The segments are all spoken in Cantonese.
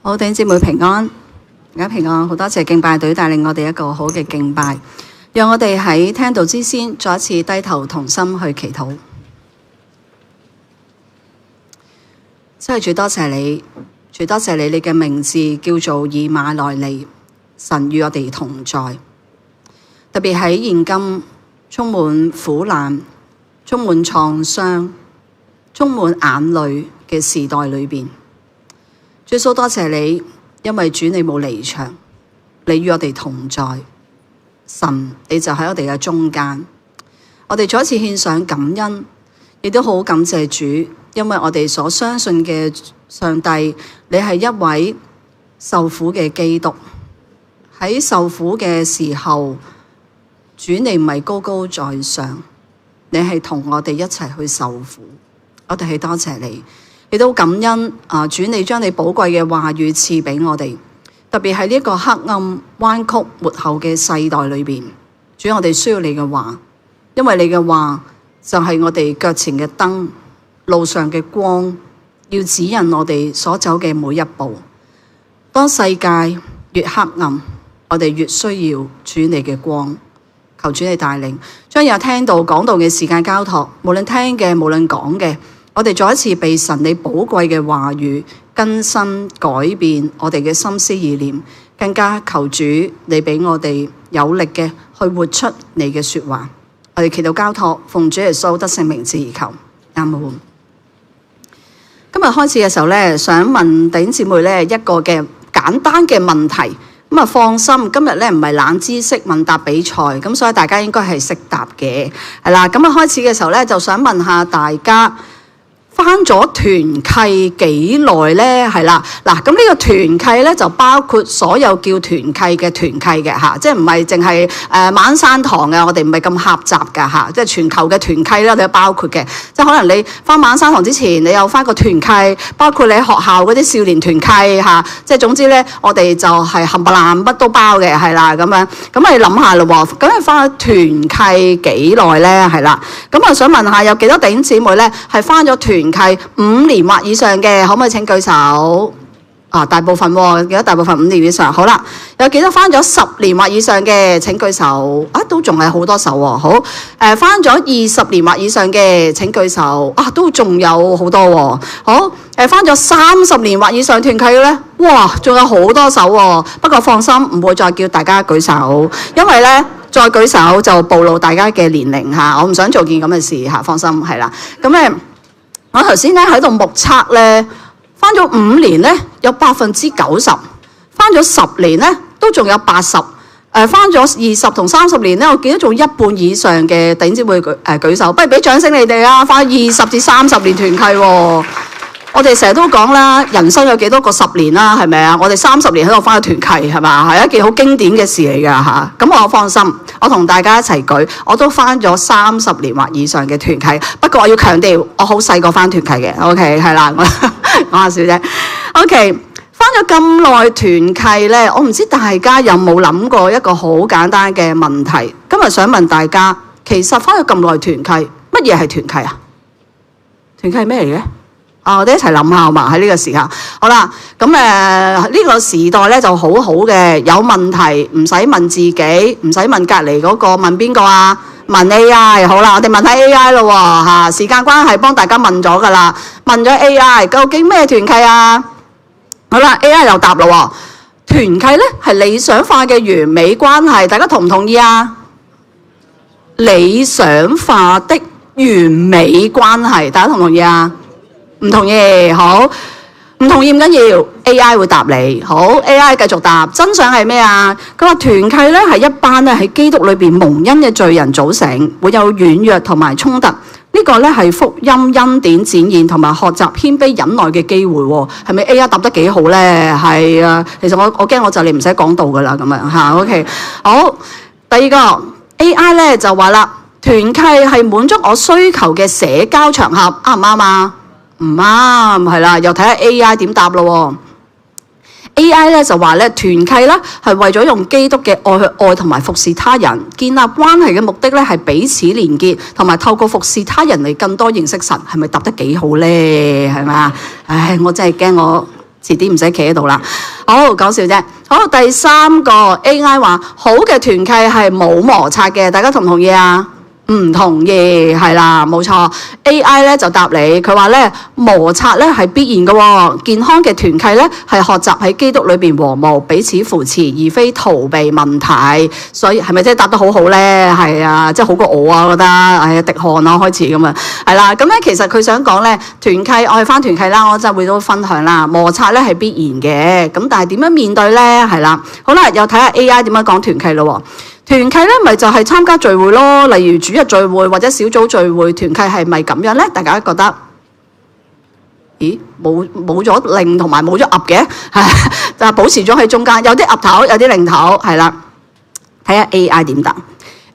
好，弟兄姊妹平安，大家平安。好多謝敬拜隊帶領我哋一個好嘅敬拜，讓我哋喺聽道之先，再一次低頭同心去祈禱。真係主多謝你，主多謝你，你嘅名字叫做以馬內利，神與我哋同在。特別喺現今充滿苦難、充滿創傷、充滿眼淚嘅時代裏邊。主耶穌多謝你，因為主你冇離場，你與我哋同在，神你就喺我哋嘅中間。我哋再一次獻上感恩，亦都好感謝主，因為我哋所相信嘅上帝，你係一位受苦嘅基督。喺受苦嘅時候，主你唔係高高在上，你係同我哋一齊去受苦。我哋係多謝你。亦都感恩主你將你寶貴嘅話語賜俾我哋，特別喺呢一個黑暗彎曲末後嘅世代裏邊，主我哋需要你嘅話，因為你嘅話就係我哋腳前嘅燈，路上嘅光，要指引我哋所走嘅每一步。當世界越黑暗，我哋越需要主你嘅光，求主你帶領，將有聽道講道嘅時間交託，無論聽嘅無論講嘅。我哋再一次被神你寶貴嘅話語更新改變我哋嘅心思意念，更加求主你俾我哋有力嘅去活出你嘅說話。我哋祈禱交託，奉主耶穌得勝名字而求，阿門。今日開始嘅時候咧，想問弟兄姊妹咧一個嘅簡單嘅問題。咁啊，放心，今日咧唔係冷知識問答比賽，咁所以大家應該係識答嘅，係啦。咁啊，開始嘅時候咧，就想問下大家。返咗團契幾耐咧？係啦，嗱，咁呢個團契咧就包括所有叫團契嘅團契嘅嚇，即係唔係淨係晚山堂嘅，我哋唔係咁狹窄㗎嚇，即係全球嘅團契咧，我哋包括嘅，即係可能你返晚山堂之前，你有返個團契，包括你學校嗰啲少年團契嚇，即係總之咧，我哋就係冚唪唥乜都包嘅，係啦咁樣，咁你諗下咯喎，咁你返咗團契幾耐咧？係啦，咁我想問下有幾多弟兄姊妹咧係返咗團契5年或以上嘅，可唔可以請舉手？大部分喎，記得大部分5年以上。好啦，有幾多返咗10年或以上嘅？請舉手。都仲係好多手喎。好，返咗20年或以上嘅請舉手。都仲有好多喎。好，返咗30年或以上團契嘅咧，哇，仲有好多手喎。不過放心，唔會再叫大家舉手，因為咧再舉手就暴露大家嘅年齡嚇。我唔想做件咁嘅事嚇，放心係啦。咁咧。我頭先咧喺度目測咧，返咗5年咧有90%，返咗10年咧都仲有80%，返咗20同30年咧，我見到仲一半以上嘅弟兄姊妹舉手，不如俾掌聲你哋啊！返20至30年團契喎。我哋成日都講啦，人生有幾多個10年啦，係咪啊？我哋30年喺度返咗團契係嘛，係一件好經典嘅事嚟㗎嚇。咁我放心，我同大家一齊舉，我都返咗30年或以上嘅團契。不過我要強調，我好細個返團契嘅。OK 係啦，我講下笑啫。OK， 返咗咁耐團契咧，我唔知大家有冇諗過一個好簡單嘅問題。今日想問大家，其實返咗咁耐團契，乜嘢係團契啊？團契係咩嚟嘅？我哋一齊諗下好嘛？喺呢個時間，好啦，咁呢個時代咧就好好嘅，有問題唔使問自己，唔使問隔離嗰個，問邊個啊？問 AI。好啦，我哋問下 AI 咯喎嚇，時間關係幫大家問咗㗎啦，問咗 AI 究竟咩團契啊？好啦 ，AI 又答咯喎，團契咧係理想化嘅完美關係，大家同唔同意啊？理想化的完美關係，大家同唔同意啊？唔同意，好，唔同意唔緊要 ，AI 會答你。好 ，AI 繼續答。真相係咩啊？佢話團契咧係一班咧喺基督裏邊蒙恩嘅罪人組成，會有軟弱同埋衝突。呢個咧係福音恩典展現同埋學習謙卑忍耐嘅機會喎。係咪 AI 答得幾好咧？係啊，其實我驚我就你唔使講道噶啦咁樣嚇。OK， 好，第二個 AI 咧就話啦，團契係滿足我需求嘅社交場合，啱唔啱啊？唔啱，係啦，又睇下 AI 點答咯。AI 咧就話咧，團契咧係為咗用基督嘅愛去愛同埋服侍他人，建立關係嘅目的咧係彼此連結，同埋透過服侍他人嚟更多認識神，係咪答得幾好咧？係咪啊？唉，我真係驚我遲啲唔使企喺度啦。好，講笑啫。好，第三個 AI 話好嘅團契係冇摩擦嘅，大家同唔同意啊？唔同意，係啦，冇錯。AI 咧就答你，佢話咧摩擦咧係必然嘅喎，健康嘅團契咧係學習喺基督裏邊和睦，彼此扶持，而非逃避問題。所以係咪真係答得好好咧？係啊，即係好過我啊，我覺得係滴汗啊，開始咁啊，係啦。咁咧其實佢想講咧團契，我哋返團契啦，我就會都分享啦。摩擦咧係必然嘅，咁但係點樣面對咧？係啦，好啦，又睇下 AI 點樣講團契咯。團契咧，咪就係參加聚會咯，例如主日聚會或者小組聚會。團契係咪咁樣咧？大家覺得？咦，冇咗零同埋冇咗噏嘅，就係保持咗喺中間，有啲噏頭，有啲零頭，係啦。睇下 AI 點答。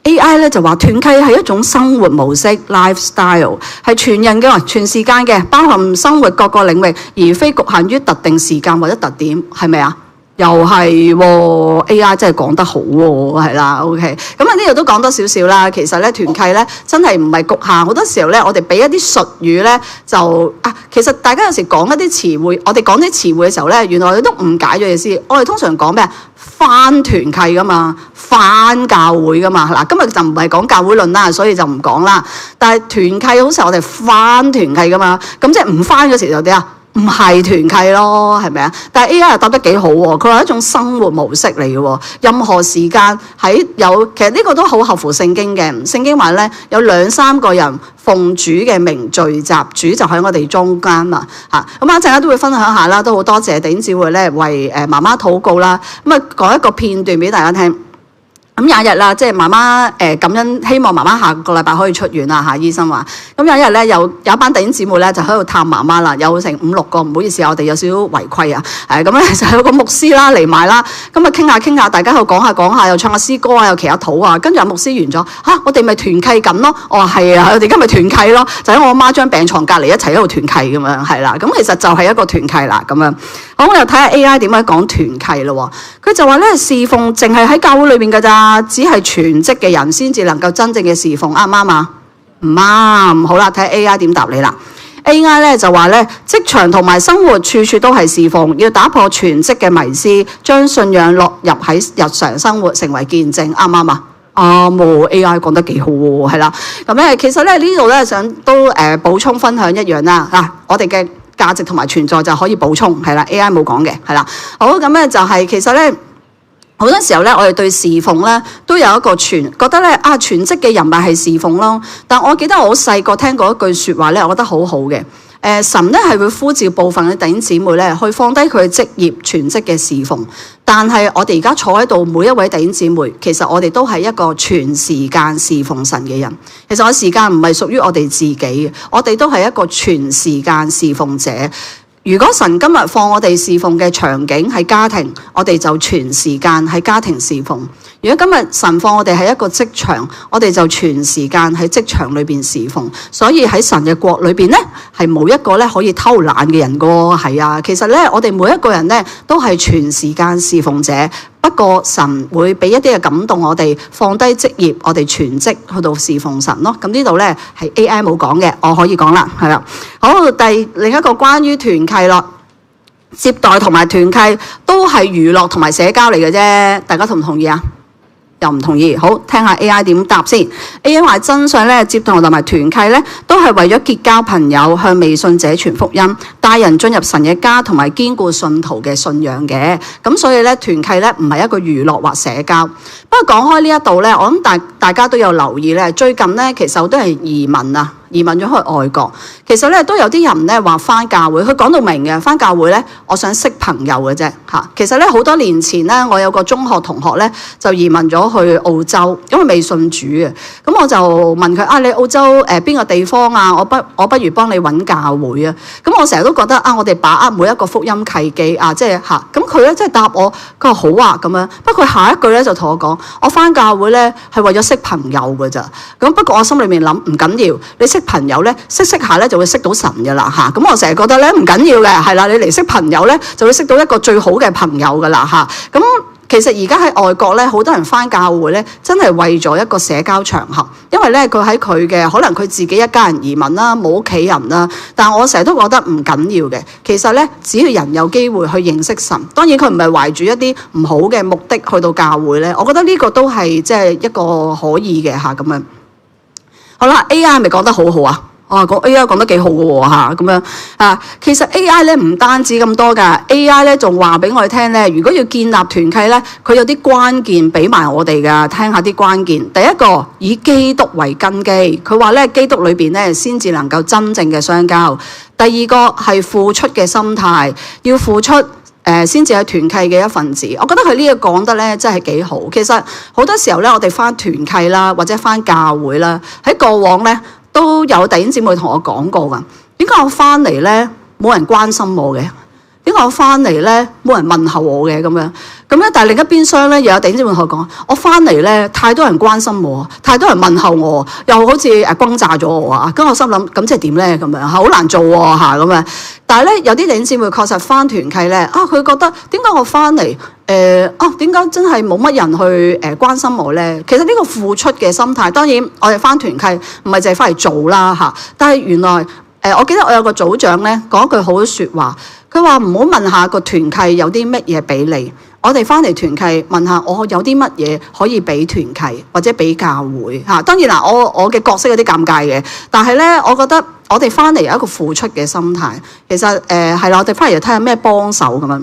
AI 咧就話團契係一種生活模式 lifestyle， 係全人嘅、全時間嘅，包含生活各個領域，而非局限於特定時間或者特點，係咪啊？又係喎 ，AI 真係講得好喎，係啦 ，OK。咁啊呢度都講多少少啦。其實咧團契咧真係唔係局限，好多時候咧我哋俾一啲術語咧就其實大家有時講一啲詞彙，我哋講啲詞彙嘅時候咧，原來我哋都誤解咗意思。我哋通常講咩？返團契噶嘛，返教會噶嘛。嗱，今日就唔係講教會論啦，所以就唔講啦。但係團契好似我哋返團契噶嘛，咁即係唔返嗰時就點啊？唔係團契咯，係咪啊？但係 AI 又答得幾好喎，佢話一種生活模式嚟嘅喎，任何時間喺有，其實呢個都好合乎聖經嘅。聖經話咧有2-3個人奉主嘅名聚集，主就喺我哋中間嘛嚇。咁啊，陣間都會分享下啦，都好多謝弟兄姊妹咧為媽媽禱告啦。咁啊，講一個片段俾大家聽。咁有一日啦，即係媽媽感恩，希望媽媽下個禮拜可以出院啦嚇。醫生話，咁有一日咧，有一班弟兄姊妹咧就喺度探媽媽啦，有成5-6個，唔好意思，我哋有少少違規啊。咁咧就有個牧師啦嚟埋啦，咁啊傾下，大家喺度講下，又唱下詩歌啊，又祈下禱啊。跟住阿牧師完咗，我哋咪團契咁咯。我話係啊，我哋今日團契咯，就喺我阿媽張病床隔離一齊喺度團契咁樣，係啦。咁其實就係一個團契啦咁樣。好，我又睇下 AI 點樣講團契咯。佢就話咧侍奉淨係喺教會裏邊㗎咋，只係全職嘅人先至能夠真正嘅侍奉，啱唔啱啊？唔啱。好啦，睇下 AI 點答你啦。AI 咧就話咧，職場同埋生活處處都係侍奉，要打破全職嘅迷思，將信仰落入喺日常生活，成為見證，啱唔啱啊？啱，AI 講得幾好喎，係啦。咁咧其實咧呢度咧想都補充分享一樣啦。我哋嘅價值同埋存在就可以補充，係啦 ，AI 冇講嘅，係啦。好，咁咧就係其實咧。好多時候咧，我哋對侍奉咧都有一個覺得咧全職嘅人咪係侍奉咯。但我記得我好細個聽過一句説話咧，我覺得好好嘅。神咧係會呼召部分嘅弟兄姊妹咧去放低佢嘅職業全職嘅侍奉，但係我哋而家坐喺度每一位弟兄姊妹，其實我哋都係一個全時間侍奉神嘅人。其實我時間唔係屬於我哋自己嘅，我哋都係一個全時間侍奉者。如果神今日放我哋侍奉嘅場景係家庭，我哋就全時間喺家庭侍奉；如果今日神放我哋喺一個職場，我哋就全時間喺職場裏邊侍奉。所以喺神嘅國裏邊咧，係冇一個咧可以偷懶嘅人噶。係啊，其實咧我哋每一個人咧都係全時間侍奉者。不過神會俾一啲嘅感動我哋放低職業，我哋全職去到侍奉神咯。咁呢度咧係 AI 冇講嘅，我可以講啦，係啦。好，另一個關於團契咯，接待同埋團契都係娛樂同埋社交嚟嘅啫，大家同唔同意啊？又唔同意。好，聽下 AI 點答先。AI 話真相咧，接待同埋團契咧，都係為咗結交朋友，向未信者傳福音，帶人進入神嘅家，同埋堅固信徒嘅信仰嘅。咁所以咧，團契咧唔係一個娛樂或社交。不過講開呢一度咧，我諗大家都有留意咧，最近咧其實都係移民啊。移民咗去外國，其實咧都有啲人咧話返教會，佢講到明嘅，返教會咧，我想識朋友嘅啫嚇。其實咧好多年前咧，我有個中學同學咧就移民咗去澳洲，因為未信主嘅。咁我就問佢你澳洲邊個地方啊？我不如幫你揾教會啊。咁我成日都覺得我哋把握每一個福音契機即係嚇。咁佢咧即係答我，佢話好啊咁樣。不過下一句咧就同我講，我返教會咧係為咗識朋友㗎咋。咁不過我心裏面諗唔緊要，你識朋友咧識下咧就會識到神嘅啦嚇。咁我成日覺得咧唔緊要嘅，係啦，你嚟識朋友咧就會識到一個最好嘅朋友嘅啦嚇。咁其實而家喺外國咧，好多人返教會咧，真係為咗一個社交場合，因為咧佢喺佢嘅可能佢自己一家人移民啦，冇屋企人啦。但係我成日都覺得唔緊要嘅。其實咧，只要人有機會去認識神，當然佢唔係懷住一啲唔好嘅目的去到教會咧。我覺得呢個都係即係一個可以嘅嚇咁樣。好啦，AI 係咪講得好好啊？講 A.I. 講得幾好嘅喎嚇，咁樣啊，其實 A.I. 咧唔單止咁多㗎 ，A.I. 咧仲話俾我哋聽咧，如果要建立團契咧，佢有啲關鍵俾埋我哋㗎，聽下啲關鍵。第一個以基督為根基，佢話咧基督裏邊咧先至能夠真正嘅相交。第二個係付出嘅心態，要付出先至係團契嘅一份子。我覺得佢呢個講得咧真係幾好。其實好多時候咧，我哋返團契啦，或者返教會啦，喺過往咧，都有弟兄姊妹同我講過㗎，點解我返嚟咧冇人關心我嘅？點解我返嚟咧冇人問候我嘅咁樣？但係另一邊廂咧，又有弟兄姊妹同我講，我返嚟咧太多人關心我，太多人問候我，又好似轟炸咗我啊！咁我心諗，咁即係點咧？咁樣好難做喎嚇咁樣。但係咧有啲弟兄姊妹確實返團契咧，佢覺得點解我返嚟點解真係冇乜人去關心我咧？其實呢個付出嘅心態，當然我哋返團契唔係淨係返嚟做啦嚇，但係原來我記得我有個組長咧講一句好説話，佢話唔好問下個團契有啲乜嘢俾你，我哋返嚟團契問下我有啲乜嘢可以俾團契或者俾教會嚇。當然啦，我嘅角色有啲尷尬嘅，但係咧，我覺得我哋返嚟有一個付出嘅心態。其實係啦，我哋返嚟睇下咩幫手咁樣。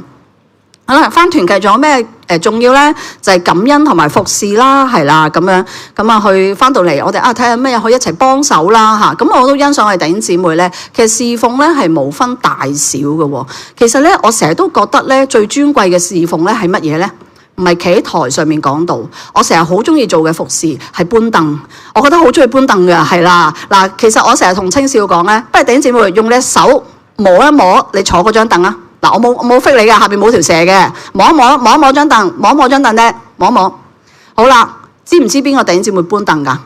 好啦，返團契仲有咩重要咧？就係感恩同埋服侍啦，係啦咁樣咁啊，去返到嚟我哋睇下咩可以一齊幫手啦嚇。咁我都欣賞我哋弟兄姊妹咧，其實侍奉咧係無分大小嘅喎。其實咧，我成日都覺得咧最尊貴嘅侍奉咧係乜嘢咧？唔係企喺台上面講道，我成日好中意做嘅服侍係搬凳。我覺得好中意搬凳嘅，係啦嗱。其實我成日同青少講咧，不如弟兄姊妹用你手摸一摸你坐嗰張凳啊！嗱，我冇揈你嘅，下邊冇條蛇嘅，摸一摸張凳，摸一摸張凳咧，摸一摸。好啦，知唔知邊個弟兄姊妹搬凳㗎？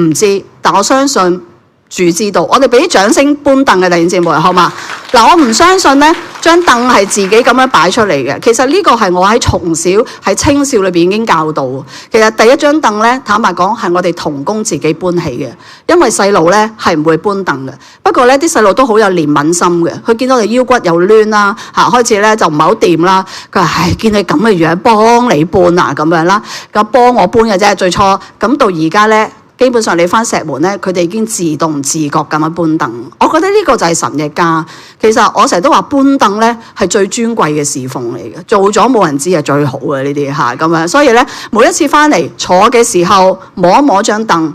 唔知，但我相信主知道。我哋俾啲掌聲搬凳嘅弟兄姊妹，好嘛？嗱，我唔相信咧，張凳係自己咁樣擺出嚟嘅。其實呢個係我喺從小喺青少裏邊已經教導。其實第一張凳咧，坦白講係我哋同工自己搬起嘅，因為細路咧係唔會搬凳嘅。不過咧，啲細路都好有憐憫心嘅。佢見到你腰骨又攣啦，開始咧就唔係好掂啦。佢話：唉，見你咁嘅樣，幫你搬啊咁樣啦。咁幫我搬嘅啫，最初咁到而家咧。基本上你返石門咧，佢哋已經自動自覺咁樣搬凳。我覺得呢個就係神嘅家。其實我成日都話搬凳咧係最尊貴嘅侍奉嚟嘅，做咗冇人知係最好嘅呢啲嚇咁樣。所以咧每一次返嚟坐嘅時候摸一摸張凳，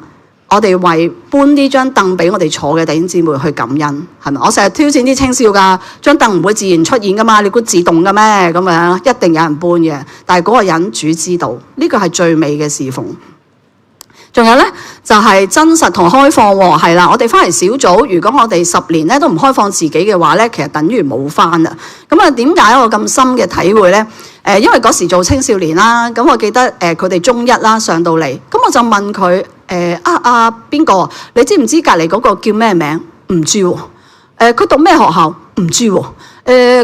我哋為搬呢張凳俾我哋坐嘅弟兄姊妹去感恩，係咪？我成日挑戰啲青少㗎，張凳唔會自然出現㗎嘛，你估自動嘅咩？咁樣一定有人搬嘅，但係嗰個人主知道，呢個係最美嘅侍奉。仲有咧，就係真實同開放喎，係啦。我哋返嚟小組，如果我哋10年咧都唔開放自己嘅話咧，其實等於冇返啦。咁啊，點解我咁深嘅體會咧？因為嗰時做青少年啦，咁我記得佢哋中一啦上到嚟，咁我就問佢邊個？你知唔知隔離嗰個叫咩名？唔知喎。佢讀咩學校？唔知喎。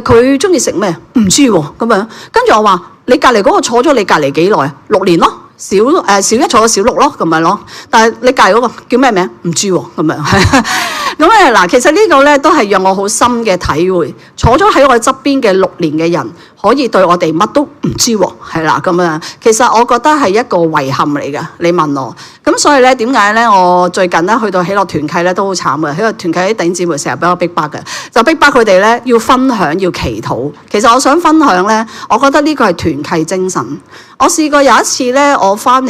佢中意食咩？唔知喎。咁樣跟住我話：你隔離嗰個坐咗你隔離幾耐啊？6年咯。小一坐到小6咯，咁咪咯。但係你隔離嗰個叫咩名？唔知喎，咁樣。咁嗱，其實呢個咧都係讓我好深嘅體會。坐咗喺我側邊嘅6年嘅人，可以對我哋乜都唔知喎，係啦咁樣。其實我覺得係一個遺憾嚟㗎。你問我，咁所以咧點解咧？我最近咧去到喜樂團契咧都好慘嘅。喜樂團契啲弟兄姊妹成日俾我逼迫嘅，就逼迫佢哋咧要分享要祈禱。其實我想分享咧，我覺得呢個係團契精神。我試過有一次咧，我返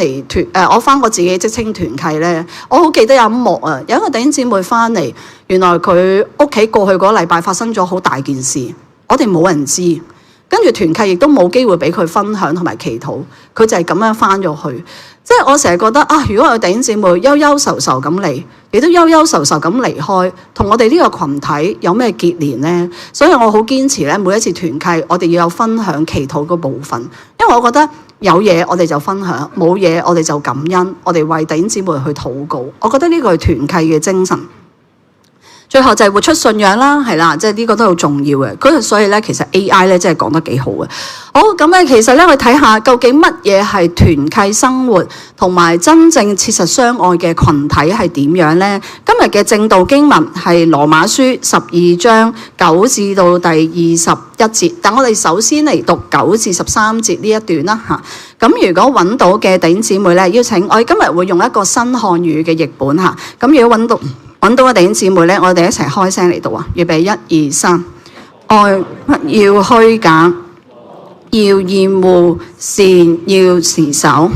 我自己職青團契咧，我好記得有一幕啊，有一個弟兄姊妹返嚟，原來佢屋企過去嗰個禮拜發生咗好大件事，我哋冇人知，跟住團契亦都冇機會俾佢分享同埋祈禱，佢就係咁樣返咗去。即係我成日覺得如果有弟兄姊妹憂憂愁愁咁嚟，亦都憂憂愁愁咁離開，同我哋呢個群體有咩結連呢？所以我好堅持咧，每一次團契我哋要有分享祈禱嗰部分，因為我覺得有嘢我哋就分享，冇嘢我哋就感恩，我哋為弟兄姊妹去禱告。我覺得呢個係團契嘅精神。最後就係活出信仰啦，係啦，即係呢個都好重要嘅。咁所以咧，其實 AI 咧真係講得幾好嘅。好，咁咧，其實咧，我哋睇下究竟乜嘢係團契生活同埋真正切實相愛嘅群體係點樣咧？今日嘅正道經文係羅馬書12章9至到第21節，但我哋首先嚟讀9至13節呢一段啦嚇。咁如果揾到嘅弟兄姊妹咧，邀請我哋今日會用一個新漢語嘅譯本嚇。咁如果揾到嘅弟兄姊妹咧，我哋一齊開聲嚟讀啊！預備1、2、3，愛不要虛假，要厭惡善，要持守，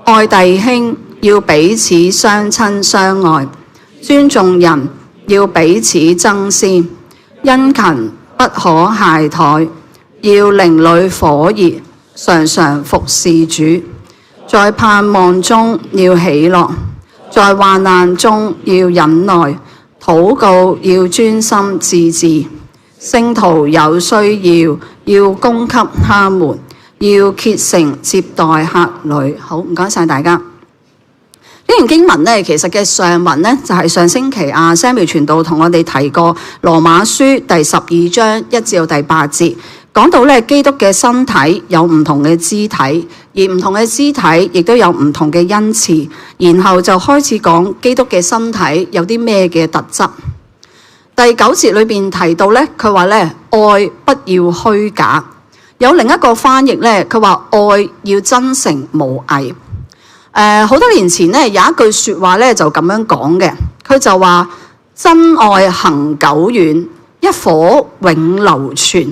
愛弟兄要彼此相親相愛，尊重人要彼此爭先，殷勤不可懈怠，要靈裡火熱，常常服侍主，在盼望中要喜樂，在患難中要忍耐，禱告要專心致志，聖徒有需要供給他們，要竭誠接待客旅。好，唔該晒大家。呢段經文咧，其實嘅上文咧就係上星期Samuel 傳道同我哋提過羅馬書第12章1至到第8節。講到咧，基督嘅身體有唔同嘅肢體，而唔同嘅肢體亦都有唔同嘅恩賜，然後就開始講基督嘅身體有啲咩嘅特質。第9節裏邊提到咧，佢話咧，愛不要虛假。有另一個翻譯咧，佢話愛要真誠無偽。好多年前咧有一句説話咧就咁樣講嘅，佢就話真愛恆久遠，一顆永流傳。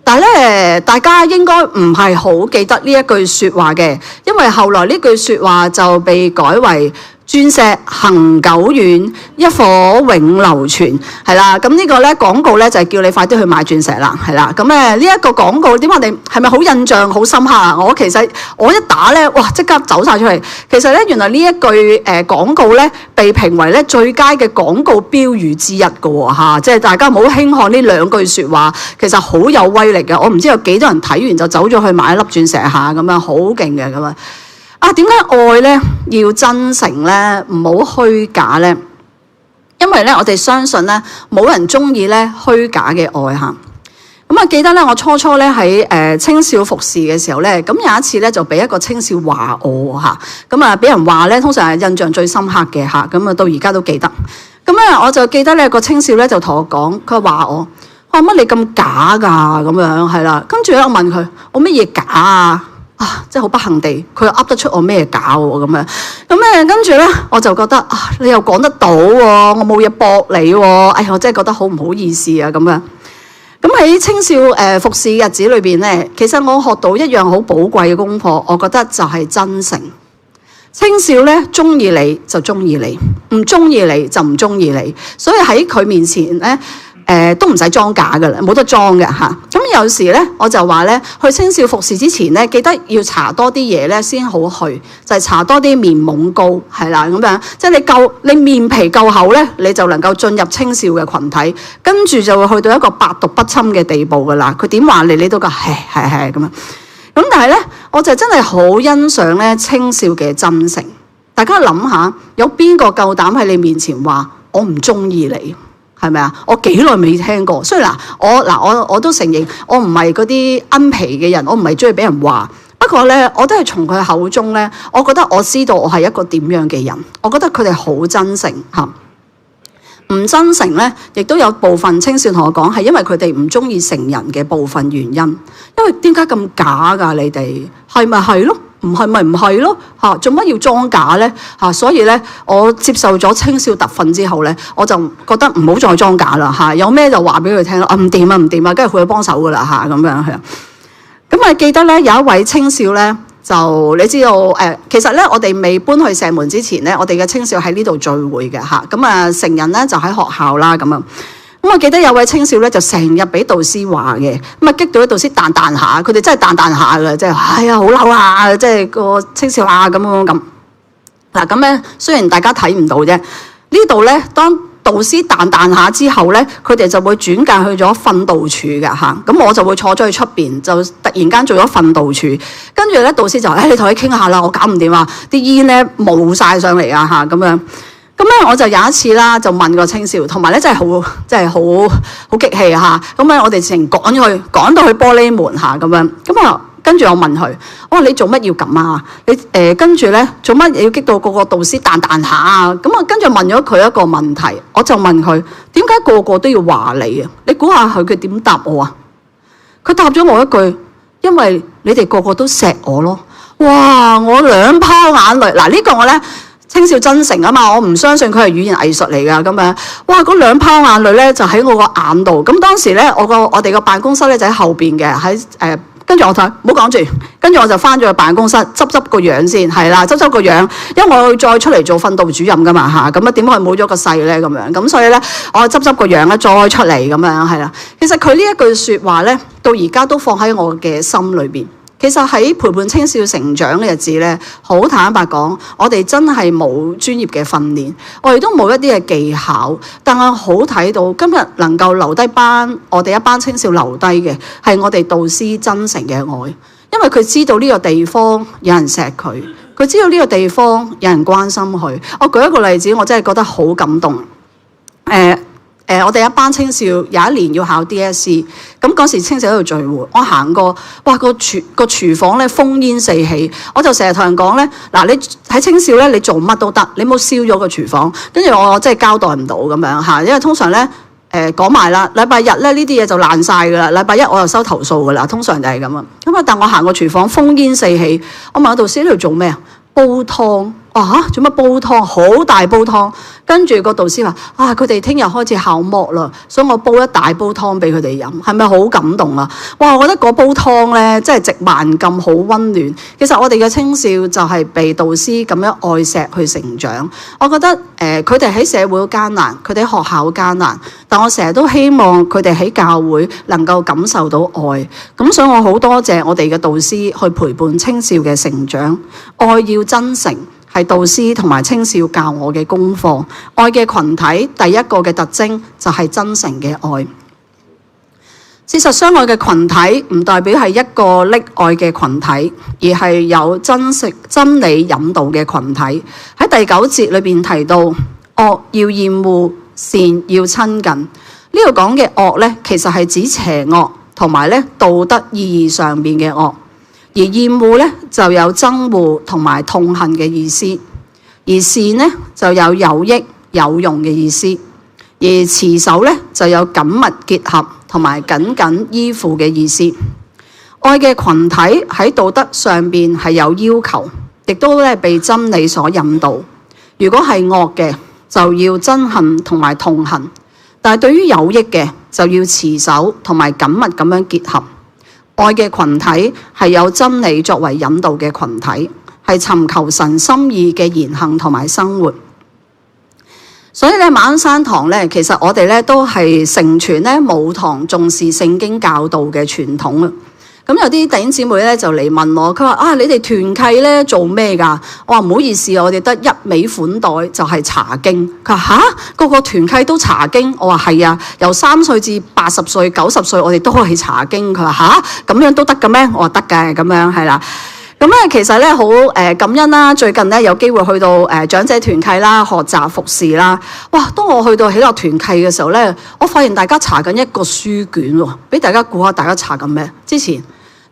但係咧，大家應該唔係好記得呢一句説話嘅，因為後來呢句説話就被改為鑽石恆久遠，一顆永流傳，係啦。咁呢個咧廣告咧就係叫你快啲去買鑽石啦，係啦。咁呢一個廣告點解我哋係咪好印象好深刻啊？我一打咧，哇！即刻走晒出嚟。其實咧，原來呢一句廣告咧被評為咧最佳嘅廣告標語之一嘅喎嚇，即係大家唔好輕看呢兩句説話，其實好有威力嘅。我唔知有幾多人睇完就走咗去買一粒鑽石下咁樣，好勁嘅咁啊！點解愛咧要真誠咧，唔好虛假咧？因為咧，我哋相信咧，冇人中意咧虛假嘅愛嚇。咁記得咧，我初咧喺青少服侍嘅時候咧，咁有一次咧就俾一個青少話我嚇，咁俾人話咧，通常係印象最深刻嘅嚇，咁到而家都記得。咁咧我就記得咧個青少咧就同我講，佢話我話乜你咁假㗎咁樣係啦。跟住咧我問佢，我乜嘢假啊？真係好不幸地，佢又噏得出我咩假喎咁樣。咁跟住咧，我就覺得你又講得到喎，我冇嘢駁你喎。哎呀，我真係覺得好唔好意思啊咁樣。咁喺青少服侍日子裏邊咧，其實我學到一樣好寶貴嘅功課，我覺得就係真誠。青少咧中意你就中意你，唔中意你就唔中意你，所以喺佢面前咧。都唔使裝假㗎啦，冇得裝嘅嚇。咁有時咧，我就話咧，去青少服侍之前咧，記得要搽多啲嘢咧先好去，就係搽多啲面懵膏，係啦咁樣。即係你面皮夠厚咧，你就能夠進入青少嘅群體，跟住就會去到一個百毒不侵嘅地步㗎啦。佢點話你都講係咁樣。咁但係咧，我就真係好欣賞咧青少嘅真誠。大家諗下，有邊個夠膽喺你面前話我唔中意你？係咪啊？我幾耐未聽過，所以我都承認，我唔係嗰啲奀皮嘅人，我唔係中意俾人話。不過咧，我都係從佢口中咧，我覺得我知道我係一個點樣嘅人。我覺得佢哋好真誠嚇，唔真誠咧，亦都有部分青少同我講係因為佢哋唔中意成人嘅部分原因。因為點解咁假㗎？你哋係咪係咯？唔係咪唔係咯嚇？做乜要裝假咧嚇？所以咧，我接受咗青少特訓之後咧，我就覺得唔好再裝假啦嚇。有咩就話俾佢聽咯。唔掂啊，唔掂啊，跟住佢去幫手噶啦嚇咁樣係啊。咁記得咧有一位青少咧，就你知道其實咧我哋未搬去石門之前咧，我哋嘅青少喺呢度聚會嘅嚇。咁成人咧就喺學校啦咁樣。咁我記得有位青少咧就成日俾導師話嘅，激到啲導師彈下，佢哋真係彈下嘅，即係哎呀好嬲啊！即係個青少啊咁。嗱咁咧，雖然大家睇唔到啫，呢度咧當導師彈下之後咧，佢哋就會轉介去咗訓導處嘅嚇。咁我就會坐咗去出邊，就突然間做咗訓導處，跟住咧導師就你同佢傾下啦，我搞唔掂啊！啲煙咧冒晒上嚟啊嚇咁樣。咁咧我就有一次啦，就問個青少，同埋咧真係好激氣嚇。咁咧我哋直情趕到去玻璃門下咁樣。咁啊跟住我問佢，我話你做乜要咁啊？你跟住咧做乜要激到個導師彈下啊？咁啊跟住問咗佢一個問題，我就問佢點解個個都要話你啊？你估下佢點答我啊？佢答咗我一句，因為你哋個個都錫我咯。哇！我兩泡眼淚。嗱，呢個我咧青少真誠啊嘛，我唔相信佢係語言藝術嚟㗎咁樣。哇！嗰兩泡眼淚咧就喺我個眼度。咁當時咧我哋個辦公室咧就喺後邊嘅，喺跟住我睇唔好講住，跟住我就翻咗去辦公室執個樣先，係啦，執個樣，因為我要再出嚟做訓導主任㗎嘛嚇，咁啊點可以冇咗個勢咧咁樣？咁所以咧我執個樣咧再出嚟咁樣係啦。其實佢呢一句説話咧，到而家都放喺我嘅心裏邊。其實喺陪伴青少成長嘅日子咧，好坦白講，我哋真係冇專業嘅訓練，我哋都冇一啲嘅技巧，但係好睇到今日能夠留低我哋一班青少留低嘅係我哋導師真誠嘅愛，因為佢知道呢個地方有人錫佢，佢知道呢個地方有人關心佢。我舉一個例子，我真係覺得好感動。我哋一班青少有一年要考 DSE， 咁嗰時青少喺度聚會，我行過，哇個廚房咧烽煙四起，我就成日同人講咧，嗱你喺青少咧你做乜都得，你冇燒咗個廚房，跟住我真係交代唔到咁樣嚇，因為通常咧講埋啦，禮拜日咧呢啲嘢就爛晒㗎啦，禮拜一我就收投訴㗎啦，通常就係咁啊。咁啊，但我行過廚房烽煙四起，我問導師呢度做咩啊？煲湯啊？做乜煲湯？好大煲湯。跟住個導師話：佢哋聽日開始考模啦，所以我煲一大煲湯俾佢哋飲，係咪好感動啊？哇！我覺得嗰煲湯咧，真係值萬金，好溫暖。其實我哋嘅青少就係被導師咁樣愛錫去成長。我覺得佢哋喺社會好艱難，佢哋喺學校好艱難，但我成日都希望佢哋喺教會能夠感受到愛。咁所以我好多謝我哋嘅導師去陪伴青少嘅成長。愛要真誠，係導師同埋青少教我嘅功課。愛嘅群體第一個嘅特徵就係真誠嘅愛。事實相愛嘅群體唔代表係一個溺愛嘅群體，而係有真理引導嘅群體。喺第9節裏邊提到，惡要厭惡，善要親近。呢度講嘅惡咧，其實係指邪惡同埋咧道德意義上邊嘅惡。而厭惡咧就有憎惡同埋痛恨嘅意思，而善咧就有益有用嘅意思，而持守咧就有緊密結合同埋緊緊依附嘅意思。愛嘅群體喺道德上邊係有要求，亦都咧被真理所引導。如果係惡嘅，就要憎恨同埋痛恨；但係對於有益嘅，就要持守同埋緊密咁樣結合。愛嘅群體係有真理作為引導嘅群體，係尋求神心意嘅言行同埋生活。所以咧，馬鞍山堂咧，其實我哋咧都係承傳咧母堂重視聖經教導嘅傳統啊。咁有啲弟兄姊妹咧就嚟問我，佢話你哋團契咧做咩㗎？我話唔好意思，我哋得一味款待就係查經。佢話個個團契都查經。我話係啊，由3歲至80歲、90歲，我哋都可以查經。佢話咁樣都得嘅咩？我話得嘅，咁樣係啦。咁咧其實咧好感恩啦，最近咧有機會去到長者團契啦，學習服侍啦。哇！當我去到喜樂團契嘅時候咧，我發現大家查緊一個書卷喎，俾大家估下，大家查緊咩？之前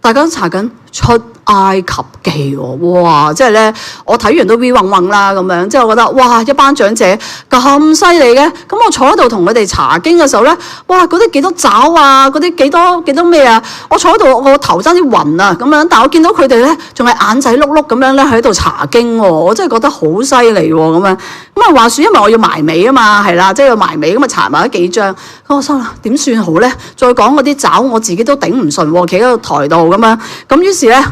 大家都查緊出埃及記喎，哇！即係咧，我睇完都 V 暈暈啦咁樣，即係我覺得哇，一班長者咁犀利嘅，咁我坐喺度同佢哋查經嘅時候咧，哇！嗰啲幾多爪啊，嗰啲幾多咩啊？我坐喺度，我頭爭啲暈啊咁樣，但係我見到佢哋咧，仲係眼仔碌碌咁樣咧喺度查經喎，我真係覺得好犀利喎咁樣。咁啊話説，因為我要埋尾啊嘛，係啦，即係要埋尾咁啊查埋咗幾章，咁我心諗點算好咧？再講嗰啲爪，我自己都頂唔順喎，企喺個台度咁樣，咁於是咧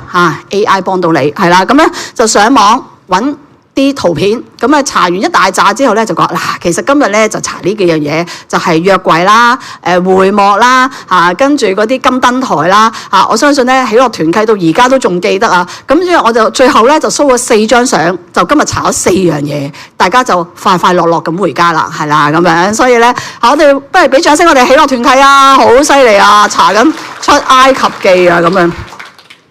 AI 幫到你係啦，咁咧就上網揾啲圖片，咁啊查完一大紮之後咧就講其實今日咧就查呢幾樣嘢，就係約櫃啦、會幕啦、跟住嗰啲金燈台啦，我相信咧喜樂團契到而家都仲記得啊。咁之後我就最後咧就 show 咗4張相，就今日查咗4樣嘢，大家就快快樂樂咁回家啦，係啦咁樣。所以咧，我哋不如俾掌聲我哋喜樂團契啊，好犀利啊，查緊出埃及記啊咁樣。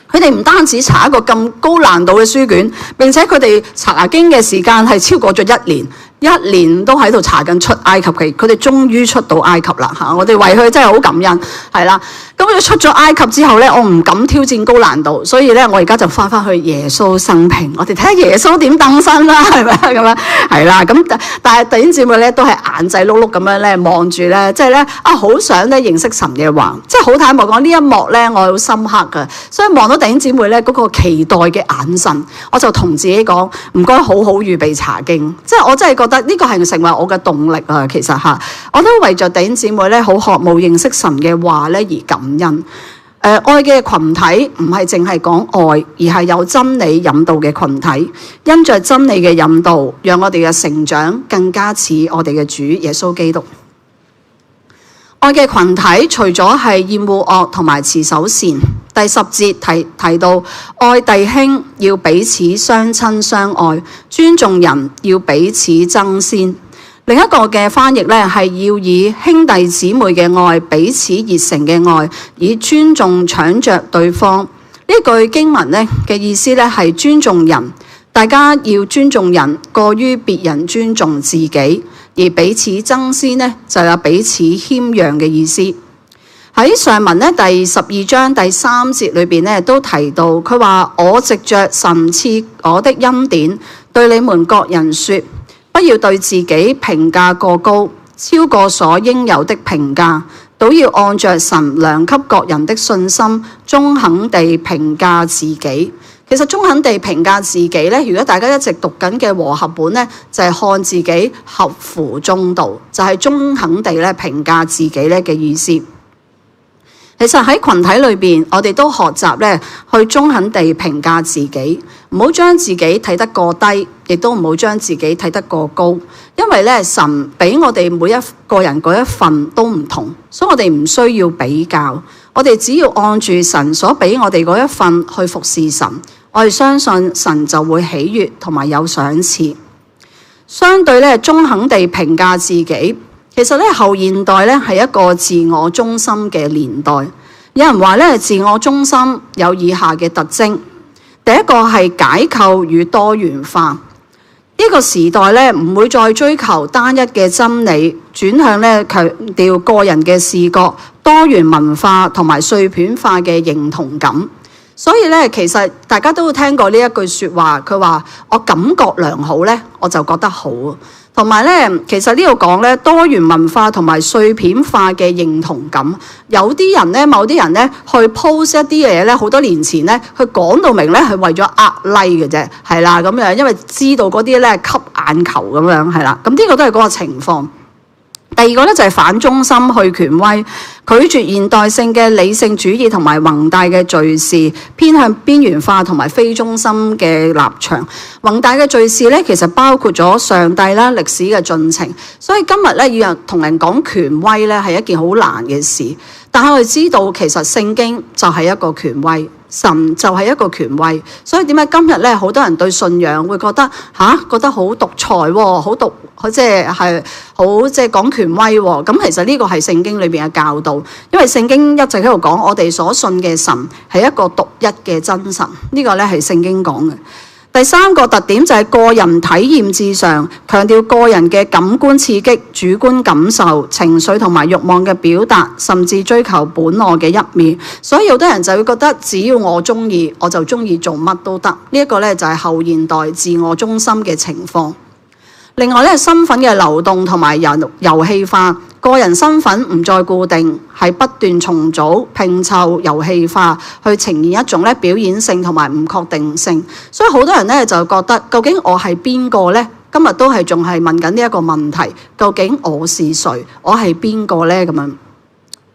佢哋唔單止查一個咁高難度嘅書卷，並且佢哋查經嘅時間係超過咗1年， 1年都喺度查緊出埃及記，佢哋終於出到埃及啦嚇！我哋為佢真係好感恩，係啦。咁佢出咗埃及之後咧，我唔敢挑戰高難度，所以咧我而家就翻去耶穌生平，我哋睇下耶穌點誕生啦，係咪咁樣？係啦，咁但係弟兄姊妹咧都係眼仔碌碌咁樣咧望住咧，即係咧好想咧認識神嘅話，即係好坦白講呢一幕咧我係好深刻㗎，所以望到弟兄姊妹咧嗰個期待嘅眼神，我就同自己講唔該好好預備查經，即係我真係覺得呢個係成為我嘅動力啊！其實嚇，我都為著弟兄姊妹咧好渴慕認識神嘅話咧而感恩。愛嘅群體唔係淨係講愛，而係有真理引導嘅群體，因着真理嘅引導，讓我哋嘅成長更加似我哋嘅主耶穌基督。愛嘅群體除咗係厭惡惡同埋持守善，第10節提到愛弟兄要彼此相親相愛，尊重人要彼此爭先。另一個嘅翻譯咧係要以兄弟姊妹嘅愛，彼此熱誠嘅愛，以尊重搶着對方。呢句經文咧嘅意思咧係尊重人，大家要尊重人，過於別人尊重自己，而彼此爭先咧就有彼此謙讓嘅意思。喺上文咧第12章第3節裏邊咧都提到，佢話我藉着神賜我的恩典，對你們各人說。不要對自己評價過高，超過所應有的評價，倒要按着神量給各人的信心，中肯地評價自己。其實中肯地評價自己咧，如果大家一直讀緊嘅和合本咧，就係看自己合乎中道，就係中肯地咧評價自己咧嘅意思。其實喺群體裏邊，我哋都學習咧去中肯地評價自己，唔好將自己睇得過低，亦都唔好將自己睇得過高。因為咧神俾我哋每一個人嗰一份都唔同，所以我哋唔需要比較。我哋只要按住神所俾我哋嗰一份去服侍神，我哋相信神就會喜悅同埋有賞賜。相對咧中肯地評價自己。其實咧後現代咧係一個自我中心嘅年代，有人話咧自我中心有以下嘅特徵。第一個係解構與多元化，呢個時代咧唔會再追求單一嘅真理，轉向咧強調個人嘅視覺、多元文化同埋碎片化嘅認同感。所以咧其實大家都會聽過呢一句説話，佢話我感覺良好咧，我就覺得好。同埋咧，其實呢度講咧多元文化同埋碎片化嘅認同感，有啲人咧，某啲人咧去 post 一啲嘢咧，好多年前咧，佢講到明咧係為咗呃 like 嘅啫，係啦咁樣，因為知道嗰啲咧吸眼球咁樣，係啦，咁呢個都係嗰個情況。第二個咧就係反中心去權威，拒絕現代性嘅理性主義同埋宏大嘅敘事，偏向邊緣化同埋非中心嘅立場。宏大嘅敘事咧，其實包括咗上帝啦、歷史嘅進程。所以今日咧要同人講權威咧係一件好難嘅事。但係我哋知道其實聖經就係一個權威，神就係一個權威。所以點解今日咧好多人對信仰會覺得覺得好獨裁喎，好獨即係好即係講權威喎？咁其實呢個係聖經裏邊嘅教導，因為聖經一直喺度講我哋所信嘅神係一個獨一嘅真神，呢個咧係聖經講嘅。第三個特點就係個人體驗至上，強調個人嘅感官刺激、主觀感受、情緒同埋慾望嘅表達，甚至追求本我嘅一面。所以有啲人就會覺得只要我中意，我就中意做乜都得。呢一個咧就係後現代自我中心嘅情況。另外咧，身份嘅流動同埋遊戲化，個人身份唔再固定，係不斷重組、拼湊、遊戲化，去呈現一種咧表演性同埋唔確定性。所以好多人咧就覺得，究竟我係邊個呢？今日都係仲係問緊呢一個問題，究竟我是誰？我係邊個呢？咁樣。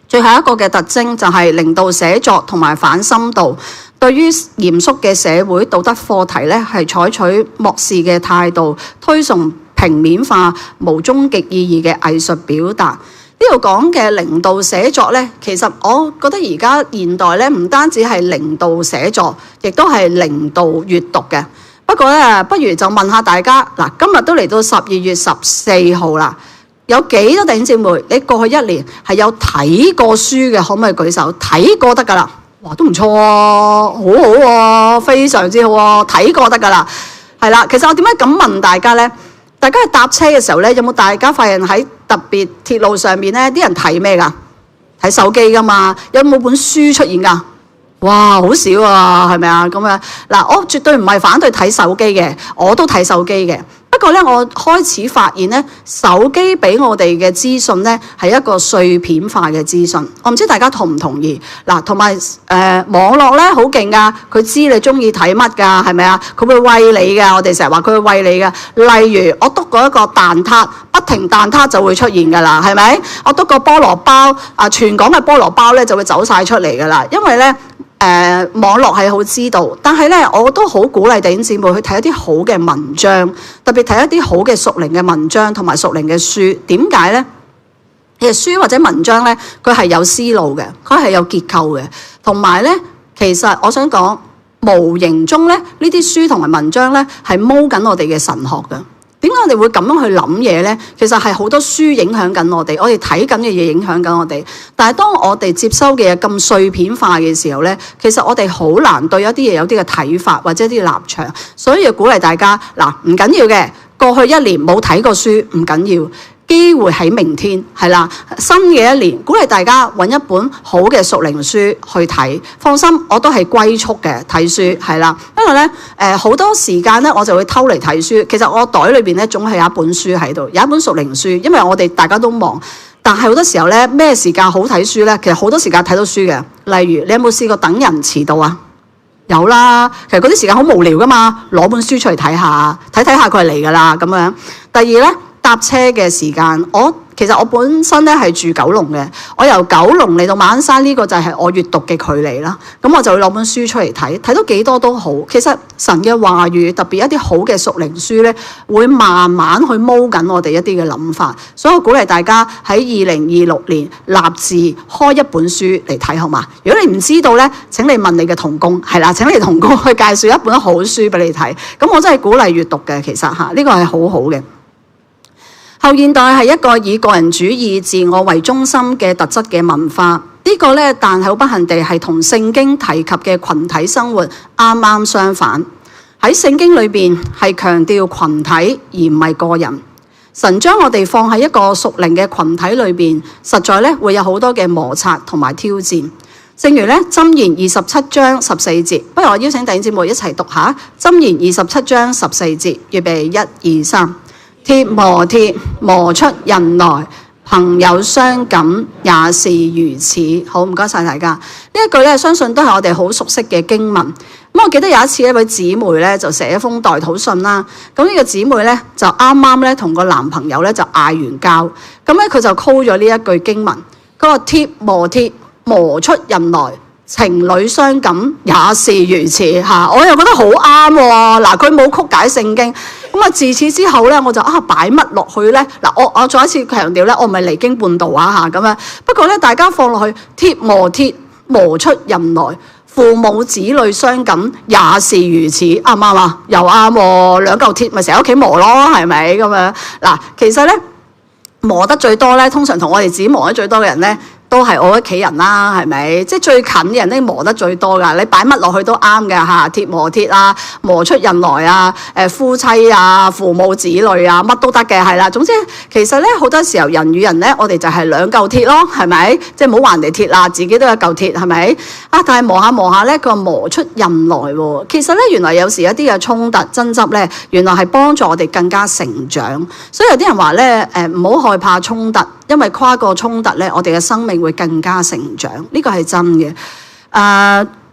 最後一個嘅特徵就係零度寫作同埋反深度。對於嚴肅嘅社會道德課題咧，係採取漠視嘅態度，推崇平面化、無終極意義嘅藝術表達。呢度講嘅零度寫作咧，其實我覺得而家現代咧唔單止係零度寫作，亦都係零度閱讀嘅。不過咧，不如就問下大家嗱，今日都嚟到12月14號啦，有幾多弟兄姊妹你過去一年係有睇過書嘅？可唔可以舉手？睇過得㗎啦。哇，都唔錯喎，好好喎，非常之好喎，睇過得㗎啦，係啦。其實我點解咁問大家呢？大家去搭車嘅時候咧，有冇大家發現喺特別鐵路上面咧，啲人睇咩㗎？睇手機㗎嘛？有冇本書出現㗎？哇，好少啊，係咪啊？咁樣嗱，我絕對唔係反對睇手機嘅，我都睇手機嘅。不過咧，我開始發現咧，手機俾我哋嘅資訊咧係一個碎片化嘅資訊。我唔知大家同唔同意？嗱，同埋網絡咧好勁㗎，佢知你中意睇乜㗎，係咪啊？佢會餵你㗎，我哋成日話佢會餵你㗎。例如我篤過一個蛋撻，不停蛋撻就會出現㗎啦，係咪？我篤個菠蘿包，全港嘅菠蘿包咧就會走晒出嚟㗎啦，因為咧。網絡係好知道，但係咧，我都好鼓勵弟兄姊妹去睇一啲好嘅文章，特別睇一啲好嘅屬靈嘅文章同埋屬靈嘅書。點解咧？其實書或者文章咧，佢係有思路嘅，佢係有結構嘅，同埋咧，其實我想講，無形中咧，呢啲書同埋文章咧係摸緊我哋嘅神學嘅。點解我哋會咁樣去諗嘢咧？其實係好多書影響緊我哋睇緊嘅嘢影響緊我哋。但係當我哋接收嘅嘢咁碎片化嘅時候咧，其實我哋好難對一啲嘢有啲嘅睇法或者一啲立場。所以要鼓勵大家嗱，唔緊要嘅，過去一年冇睇過書唔緊要。機會喺明天，係啦，新嘅一年，鼓勵大家揾一本好嘅屬靈書去睇。放心，我都係歸宿嘅睇書，係啦。因為咧，好多時間咧，我就會偷嚟睇書。其實我袋裏邊咧，總係有一本書喺度，有一本屬靈書。因為我哋大家都忙，但係好多時候咧，咩時間好睇書咧？其實好多時間睇到書嘅。例如，你有冇試過等人遲到啊？有啦，其實嗰啲時間好無聊噶嘛，攞本書出嚟睇下，睇下佢係嚟噶啦咁樣。第二咧。搭車嘅時間，其實我本身咧係住九龍嘅，我由九龍嚟到馬鞍山呢個就係我閱讀嘅距離啦。咁我就會攞本書出嚟睇，睇到幾多都好。其實神嘅話語，特別一啲好嘅屬靈書咧，會慢慢去摸緊我哋一啲嘅諗法。所以我鼓勵大家喺2026年立志開一本書嚟睇，好嘛？如果你唔知道咧，請你問你嘅同工，係啦，請你同工去介紹一本好書俾你睇。咁我真係鼓勵閱讀嘅，其實呢個係好好嘅。後現代係一個以個人主義、自我為中心嘅特質嘅文化，呢個咧，但係好不幸地係同聖經提及嘅群體生活啱啱相反。喺聖經裏邊係強調群體而唔係個人。神將我哋放喺一個屬靈嘅群體裏邊，實在咧會有好多嘅摩擦同埋挑戰。正如咧箴言27章14節，不如我邀請弟兄姊妹一齊讀下箴言27章14節，預備1、2、3。鐵磨鐵，磨出刃來；朋友相感，也是如此。好，唔該晒大家。呢一句咧，相信都係我哋好熟悉嘅經文。咁我記得有一次一位姊妹咧就寫一封代禱信啦。咁呢個姊妹咧就啱啱咧同個男朋友咧就嗌完交，咁咧佢就 call 咗呢一句經文。佢話鐵磨鐵，磨出刃來。情侶相感也是如此嚇，我又覺得好啱喎。嗱，佢冇曲解聖經，咁啊自此之後咧，我就擺乜落去咧？嗱，我再一次強調咧，我唔係離經叛道啊嚇咁樣。不過咧，大家放落去鐵磨鐵，磨出刃來；父母子女相感也是如此，啱唔啱啊？又啱喎，兩嚿鐵咪成日喺屋企磨咯，係咪咁樣？嗱，其實咧磨得最多咧，通常同我哋自己磨得最多嘅人咧。都係我屋企人啦，係咪？即係最近嘅人咧磨得最多㗎。你擺乜落去都啱嘅嚇，鐵磨鐵啊，磨出刃來啊，夫妻啊，父母子女啊，乜都得嘅，係啦。總之其實咧好多時候人與人咧，我哋就係兩嚿鐵咯，係咪？即係唔好話人哋鐵啦，自己都有嚿鐵，係咪？但係磨下磨下咧，佢話磨出刃來喎。其實咧原來有時一啲嘅衝突爭執咧，原來係幫助我哋更加成長。所以有啲人話咧唔好害怕衝突。因為跨過衝突咧，我哋嘅生命會更加成長，呢個係真嘅。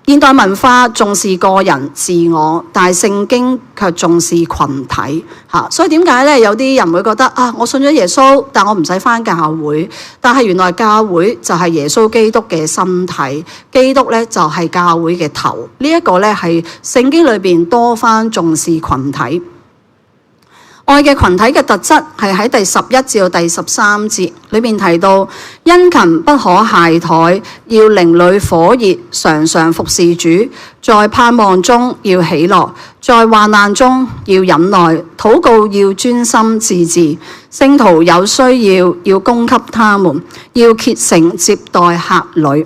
現代文化重視個人自我，但係聖經卻重視群體嚇。所以點解咧？有啲人會覺得我信咗耶穌，但我唔使返教會。但係原來教會就係耶穌基督嘅身體，基督咧就係教會嘅頭。呢一個咧係聖經裏邊多番重視群體。愛嘅群體嘅特質係喺第11至到第13節裏面提到，殷勤不可懈怠，要靈裡火熱，常常服侍主，在盼望中要喜樂，在患難中要忍耐，禱告要專心致志，聖徒有需要供給他們，要竭誠接待客旅。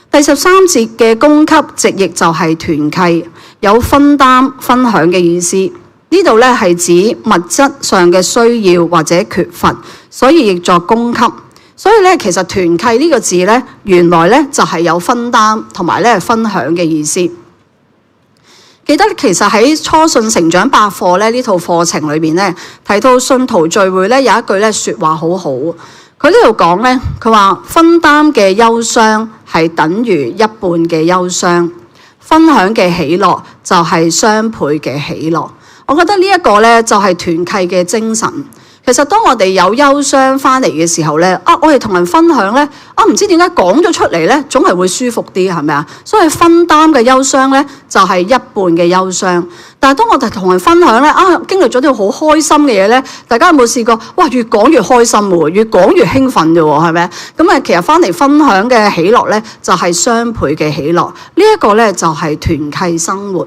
第13節嘅供給直譯就係團契，有分擔分享嘅意思。呢度咧係指物質上嘅需要或者缺乏，所以亦作供給。所以咧，其實團契呢個字咧，原來咧就係有分擔同埋咧分享嘅意思。記得其實喺初信成長百課咧呢套課程裏邊咧，提到信徒聚會咧有一句咧説話好好。佢呢度講咧，佢話分擔嘅憂傷係等於一半嘅憂傷，分享嘅喜樂就係雙倍嘅喜樂。我覺得呢一個咧就係團契嘅精神。其實當我哋有憂傷翻嚟嘅時候咧，我哋同人分享咧，唔知點解講咗出嚟咧，總係會舒服啲，係咪啊？所以分擔嘅憂傷咧，就係一半嘅憂傷。但係當我哋同人分享咧，經歷咗啲好開心嘅嘢咧，大家有冇試過？哇，越講越開心喎，越講越興奮嘅喎，係咪？咁其實翻嚟分享嘅喜樂咧，就係雙倍嘅喜樂。呢一個咧就係團契生活。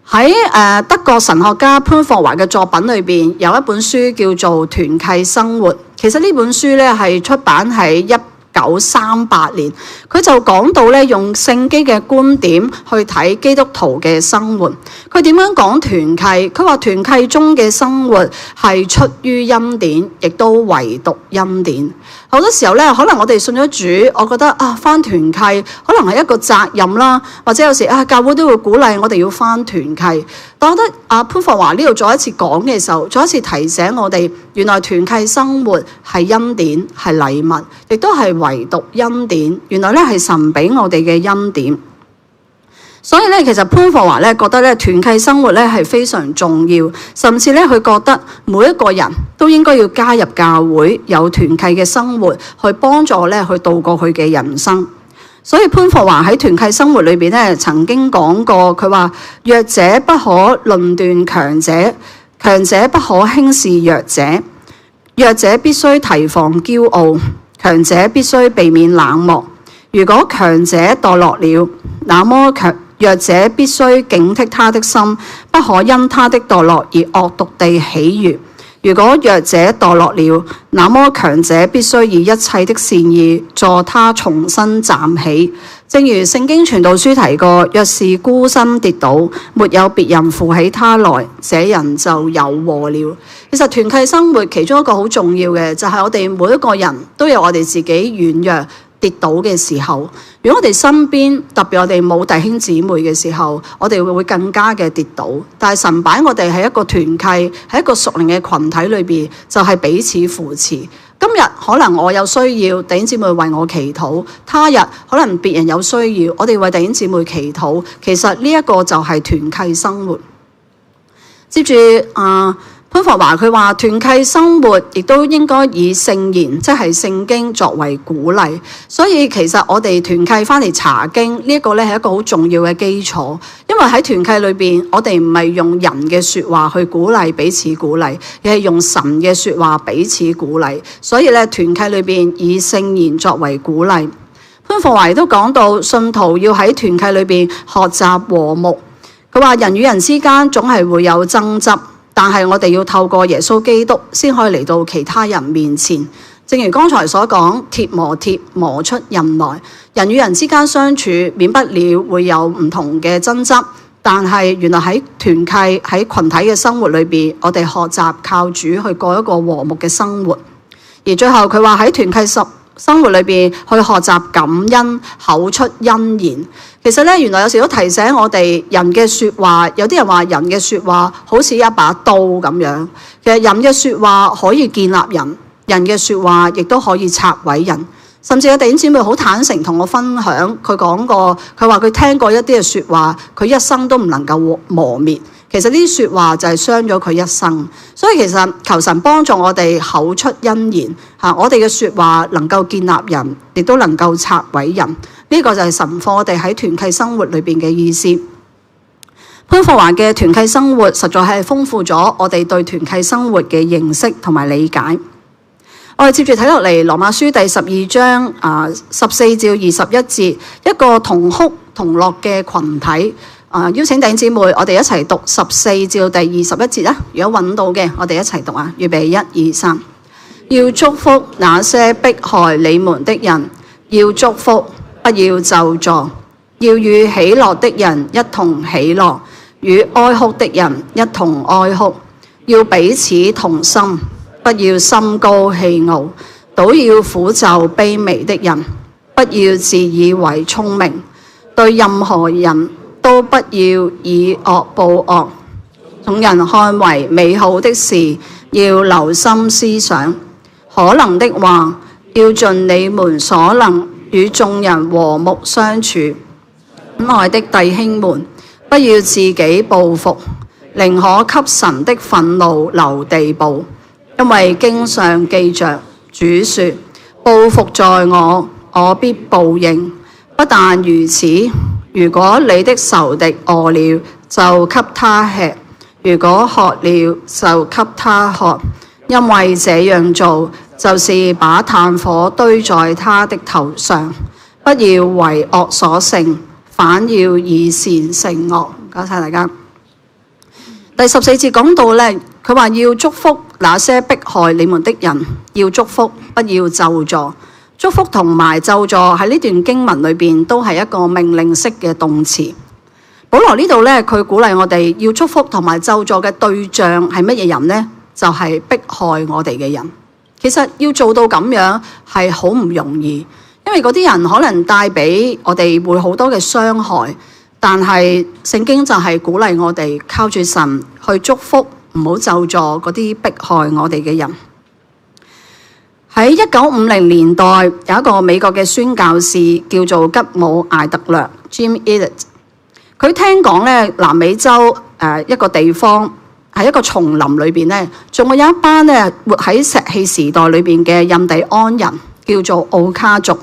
喺德國神學家潘霍華嘅作品裏邊，有一本書叫做《團契生活》。其實呢本書咧係出版喺1938年，佢就講到咧用聖經嘅觀點去睇基督徒嘅生活。佢點樣講團契？佢話團契中嘅生活係出於恩典，亦都唯獨恩典。好多時候咧，可能我哋信咗主，我覺得返團契可能係一個責任啦，或者有時教會都會鼓勵我哋要返團契。但我覺得潘霍華呢度再一次講嘅時候，再一次提醒我哋，原來團契生活係恩典，係禮物，亦都係唯獨恩典。原來咧係神俾我哋嘅恩典。所以咧，其實潘霍華咧覺得咧團契生活咧係非常重要，甚至咧佢覺得每一個人都應該要加入教會，有團契嘅生活，去幫助咧去度過佢嘅人生。所以潘霍華喺團契生活裏邊咧曾經講過，佢話弱者不可論斷強者，強者不可輕視弱者，弱者必須提防驕傲，強者必須避免冷漠。如果強者墮落了，那麼弱者必須警惕他的心，不可因他的墮落而惡毒地喜悅。如果弱者墮落了，那麼強者必須以一切的善意助他重新站起。正如聖經傳道書提過，若是孤身跌倒，沒有別人扶起他來，這人就有禍了。其實團契生活其中一個好重要嘅就係我哋每一個人都有我哋自己軟弱跌倒嘅時候。如果我哋身邊特別我哋冇弟兄姊妹嘅時候，我哋會更加嘅跌倒。但係神擺我哋喺一個團契，喺一個屬靈嘅群體裏邊，就係彼此扶持。今日可能我有需要，弟兄姊妹為我祈禱；他日可能別人有需要，我哋為弟兄姊妹祈禱。其實呢一個就係團契生活。接住潘霍華佢話團契生活亦都應該以聖言，即係聖經作為鼓勵。所以其實我哋團契翻嚟查經呢一個咧係一個好重要嘅基礎，因為喺團契裏邊，我哋唔係用人嘅説話去鼓勵彼此鼓勵，而係用神嘅説話彼此鼓勵。所以咧團契裏邊以聖言作為鼓勵。潘霍華亦都講到信徒要喺團契裏邊學習和睦。佢話人與人之間總係會有爭執，但係我哋要透過耶穌基督先可以嚟到其他人面前。正如剛才所講，鐵磨鐵磨出刃來。人與人之間相處免不了會有唔同嘅爭執，但係原來喺團契喺群體嘅生活裏邊，我哋學習靠主去過一個和睦嘅生活。而最後佢話喺團契生活裏邊去學習感恩，口出恩言。其實咧，原來有時都提醒我哋人嘅説話，有啲人話人嘅説話好似一把刀咁樣。其實人嘅説話可以建立人，人嘅説話亦都可以拆毀人。甚至有弟兄姊妹好坦誠同我分享，佢講過，佢話佢聽過一啲嘅説話，佢一生都唔能夠磨滅。其實呢啲説話就係傷咗佢一生。所以其實求神幫助我哋口出恩言，我哋嘅説話能夠建立人，亦都能夠拆毀人。呢個就係神課我哋喺團契生活裏邊嘅意思。潘霍華嘅團契生活實在係豐富咗我哋對團契生活嘅認識同埋理解。我哋接住睇落嚟羅馬書第12章14至21節，一個同哭同樂嘅群體。邀請弟兄姊妹，我哋一齊讀14至第21節啦。如果揾到嘅，我哋一齊讀啊！預備1、2、3。要祝福那些迫害你們的人，要祝福，不要咒詛。要與喜樂的人一同喜樂，與哀哭的人一同哀哭，要彼此同心，不要心高氣傲，倒要俯就卑微的人，不要自以為聰明，對任何人都不要以惡報惡。眾人看為美好的事，要留心思想，可能的話，要盡你們所能與眾人和睦相處。愛的弟兄們，不要自己報復，寧可給神的憤怒留地步，因為經上記着主說：報復在我，我必報應。不但如此，如果你的仇敵餓了，就給他吃；如果渴了，就給他喝，因為這樣做就是把炭火堆在他的頭上。不要為惡所勝，反要以善勝惡。多謝大家。第14節講到呢，佢話要祝福那些迫害你們的人，要祝福，不要咒詛。祝福同埋咒詛喺呢段經文裏邊都係一個命令式嘅動詞。保羅呢度呢，佢鼓勵我哋要祝福同埋咒詛嘅對象係乜嘢人呢？就係迫害我哋嘅人。其實要做到咁樣係好唔容易，因為嗰啲人可能帶俾我哋會好多嘅傷害，但係聖經就係鼓勵我哋靠住神去祝福，唔好咒詛嗰啲迫害我哋嘅人。喺1950年代有一個美國嘅宣教士叫做吉姆艾特勒 Jim Elliot， 佢聽講咧南美洲一個地方喺一個叢林裏邊咧，仲有一班咧活喺石器時代裏邊嘅印第安人，叫做奧卡族，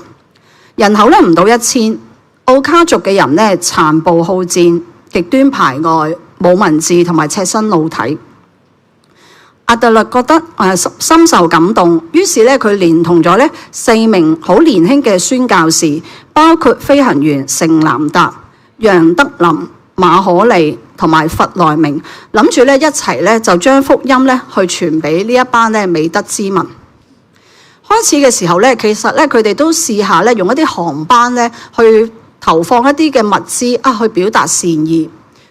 人口咧唔到1000。奧卡族嘅人咧殘暴好戰、極端排外、冇文字同埋赤身露體。阿特勒覺得深受感動，於是咧佢連同咗咧4名好年輕嘅宣教士，包括飛行員盛南達、楊德林、馬可利同埋弗萊明，諗住咧一齊咧就將福音咧去傳俾呢一班咧美德之民。開始嘅時候咧，其實咧佢哋都試下咧用一啲航班咧去投放一啲嘅物資去表達善意。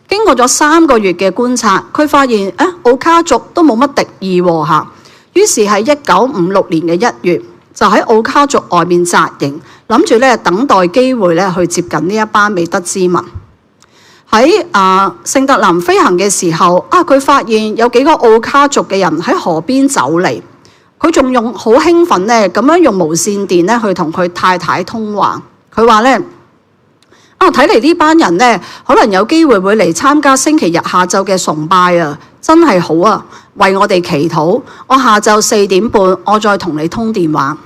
經過咗3個月嘅觀察，佢發現奧卡族都冇乜敵意喎嚇。於是喺1956年嘅1月，就喺奧卡族外面紮營，諗住咧等待機會咧去接近呢一班美德之民。喺聖特林飛行嘅時候，佢發現有幾個奧卡族嘅人喺河邊走嚟，佢仲用好興奮咧咁樣用無線電咧去同佢太太通話。佢話咧，睇嚟呢班人呢，可能有機會會嚟參加星期日下晝嘅崇拜啊！真係好啊，為我哋祈禱。我下晝4點半，我再同你通電話。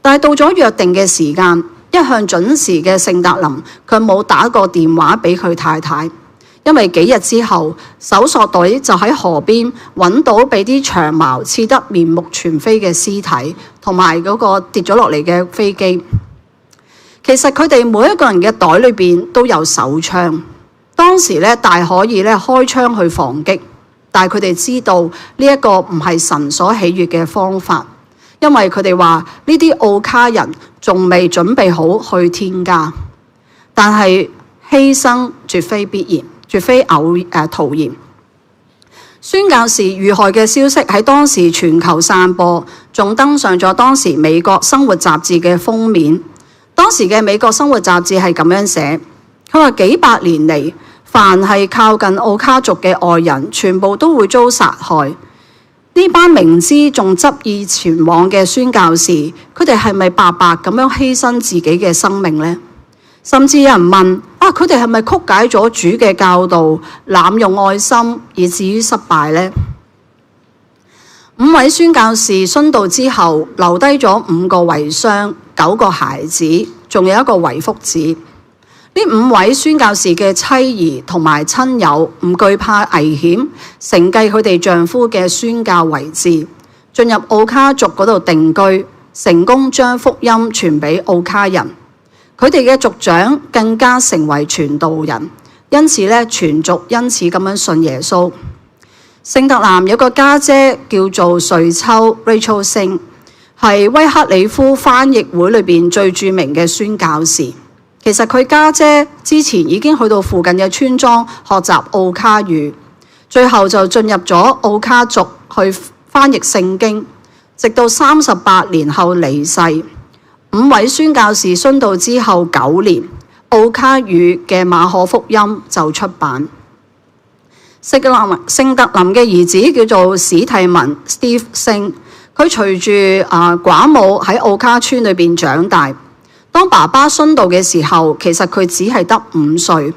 但係到咗約定嘅時間，一向準時嘅聖達林，佢冇打過電話俾佢太太，因為幾日之後，搜索隊就喺河邊揾到被啲長矛刺得面目全非嘅屍體，同埋嗰個跌咗落嚟嘅飛機。其實佢哋每一個人嘅袋裏邊都有手槍，當時咧大可以咧開槍去防擊，但係佢哋知道呢一個唔係神所喜悅嘅方法，因為佢哋話呢啲奧卡人仲未準備好去天家，但係犧牲絕非必然，絕非徒然。宣教士遇害嘅消息喺當時全球散播，仲登上咗當時美國生活雜誌嘅封面。當時嘅美國生活雜誌係咁樣寫，佢話幾百年嚟，凡係靠近奧卡族嘅外人，全部都會遭殺害。呢班明知仲執意前往嘅宣教士，佢哋係咪白白咁樣犧牲自己嘅生命呢？甚至有人問佢哋係咪曲解咗主嘅教導，濫用愛心，以至於失敗呢？5位宣教士殉道之後，留低咗5個遺孀、9個孩子，仲有1個遺腹子。呢5位宣教士嘅妻兒同埋親友唔懼怕危險，承繼佢哋丈夫嘅宣教遺志，進入奧卡族嗰度定居，成功將福音傳俾奧卡人。佢哋嘅族長更加成為傳道人，因此咧全族因此咁樣信耶穌。聖特南有個家姐叫做瑞秋 Rachel Singh，係威克里夫翻譯會裏邊最著名嘅宣教士。其實佢家姐之前已經去到附近嘅村莊學習奧卡語，最後就進入咗奧卡族去翻譯聖經，直到38年後離世。5位宣教士殉道之後9年，奧卡語嘅馬可福音就出版。聖特林嘅兒子叫做史提文 Steve 星，佢隨住寡母喺奧卡村裏邊長大。當爸爸殉道嘅時候，其實佢只係得5歲，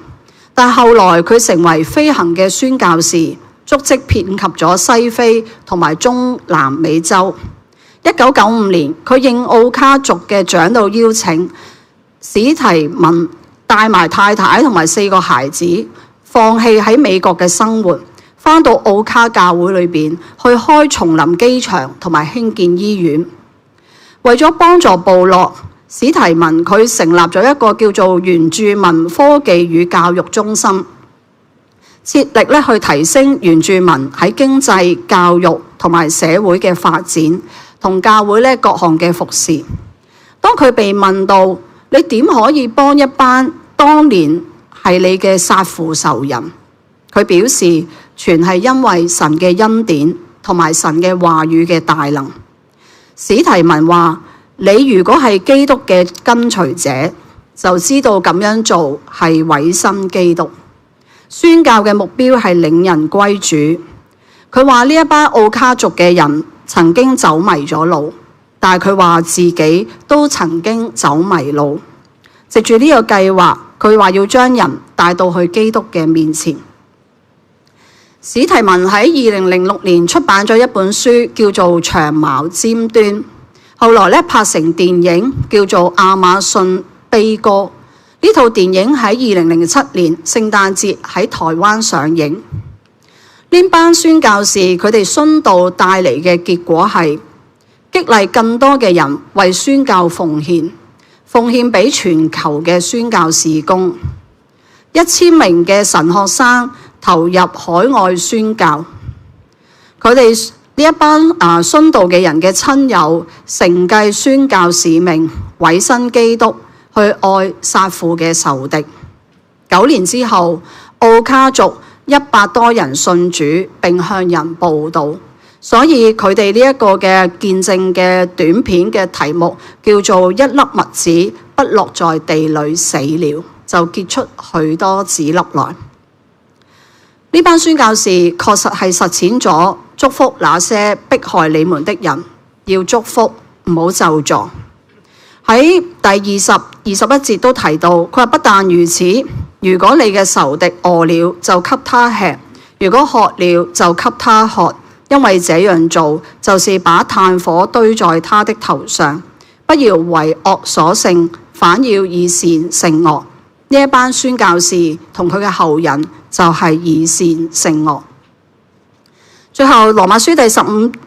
但後來佢成為飛行嘅宣教士，足跡遍及咗西非同埋中南美洲。1995年，佢應奧卡族嘅長老邀請，史提文帶埋太太同埋4個孩子，放棄喺美國嘅生活，返到奧卡教會裏邊去開叢林機場同埋興建醫院。為咗幫助部落，史提文佢成立咗一個叫做原住民科技與教育中心，設力去提升原住民喺經濟、教育同埋社會嘅發展，同教會各項嘅服侍。當佢被問到你點可以幫一班當年係你嘅殺父仇人，佢表示全係因為神嘅恩典同埋神嘅話語嘅大能。史提文話：你如果係基督嘅跟隨者，就知道咁樣做係委身基督。宣教嘅目標係領人歸主。佢話呢一班奧卡族嘅人曾經走迷咗路，但係佢話自己都曾經走迷路。藉住呢個計劃，佢話要將人帶到去基督嘅面前。史提文喺2006年出版咗一本書，叫做《長矛尖端》。後來拍成電影，叫做《亞馬遜悲歌》。呢套電影喺2007年聖誕節喺台灣上映。呢班宣教士佢哋殉道帶嚟嘅結果係激勵更多嘅人為宣教奉獻俾全球嘅宣教事工。1000名嘅神學生投入海外宣教，佢哋呢一班殉道嘅人嘅親友承繼宣教使命，委身基督，去愛殺父嘅仇敵。9年之後，奧卡族100多人信主並向人報道，所以佢哋呢一個嘅見證嘅短片嘅題目叫做《一粒麥子不落在地裏死了》，就結出許多子粒來。呢班宣教士確實係實踐咗祝福那些迫害你們的人，要祝福，唔好咒詛。喺第20、21節都提到，佢話不但如此，如果你嘅仇敵餓了，就給他吃；如果渴了，就給他喝。因為這樣做，就是把炭火堆在他的頭上。不要為惡所勝，反要以善勝惡。呢一班宣教士同佢嘅後人就係以善勝惡。最後羅馬書第